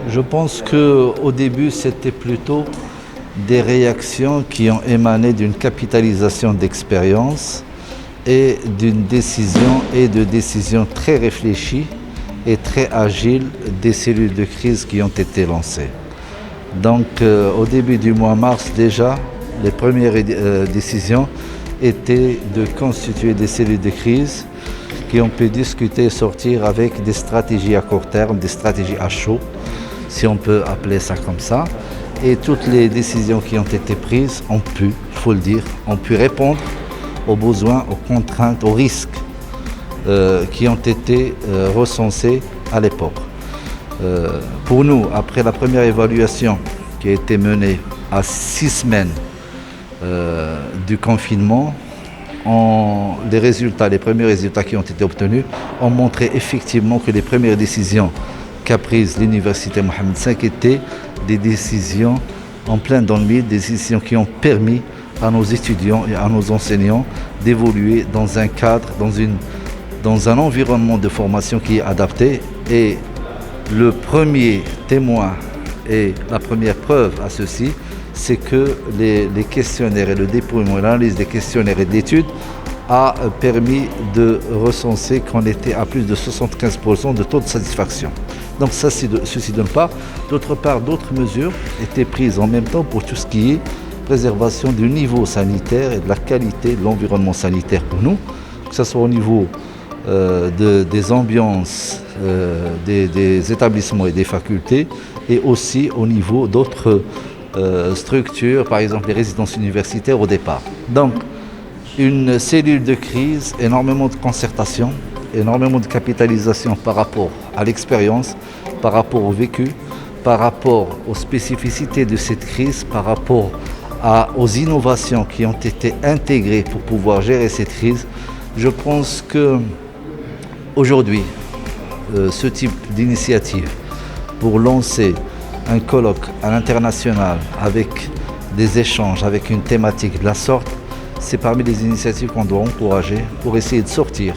Je pense qu'au début, c'était plutôt des réactions qui ont émané d'une capitalisation d'expérience et d'une décision et de décisions très réfléchies et très agiles des cellules de crise qui ont été lancées. Donc au début du mois mars déjà, les premières décisions étaient de constituer des cellules de crise qui ont pu discuter et sortir avec des stratégies à court terme, des stratégies à chaud, si on peut appeler ça comme ça. Et toutes les décisions qui ont été prises ont pu, il faut le dire, ont pu répondre aux besoins, aux contraintes, aux risques qui ont été recensés à l'époque. Pour nous, après la première évaluation qui a été menée à 6 semaines du confinement, les premiers résultats qui ont été obtenus ont montré effectivement que les premières décisions qu'a prises l'Université Mohammed V étaient des décisions en plein dans le mille, des décisions qui ont permis à nos étudiants et à nos enseignants d'évoluer dans un cadre, dans un environnement de formation qui est adapté. Et le premier témoin et la première preuve à ceci, c'est que les questionnaires et le dépouillement et l'analyse des questionnaires et d'études a permis de recenser qu'on était à plus de 75% de taux de satisfaction. Donc ça, ceci d'une part. D'autre part, d'autres mesures étaient prises en même temps pour tout ce qui est préservation du niveau sanitaire et de la qualité de l'environnement sanitaire pour nous, que ce soit au niveau des ambiances des établissements et des facultés, et aussi au niveau d'autres structures, par exemple les résidences universitaires au départ. Donc, une cellule de crise, énormément de concertation, énormément de capitalisation par rapport à l'expérience, par rapport au vécu, par rapport aux spécificités de cette crise, par rapport aux innovations qui ont été intégrées pour pouvoir gérer cette crise. Je pense que aujourd'hui, ce type d'initiative pour lancer un colloque à l'international avec des échanges, avec une thématique de la sorte, c'est parmi les initiatives qu'on doit encourager pour essayer de sortir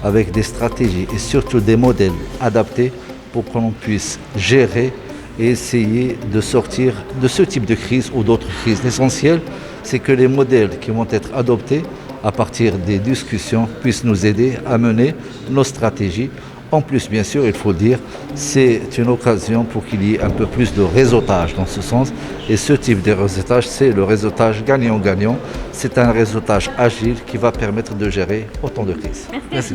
avec des stratégies et surtout des modèles adaptés pour que l'on puisse gérer et essayer de sortir de ce type de crise ou d'autres crises. L'essentiel, c'est que les modèles qui vont être adoptés à partir des discussions puissent nous aider à mener nos stratégies. En plus, bien sûr, il faut le dire, c'est une occasion pour qu'il y ait un peu plus de réseautage dans ce sens. Et ce type de réseautage, c'est le réseautage gagnant-gagnant. C'est un réseautage agile qui va permettre de gérer autant de crises. Merci. Merci.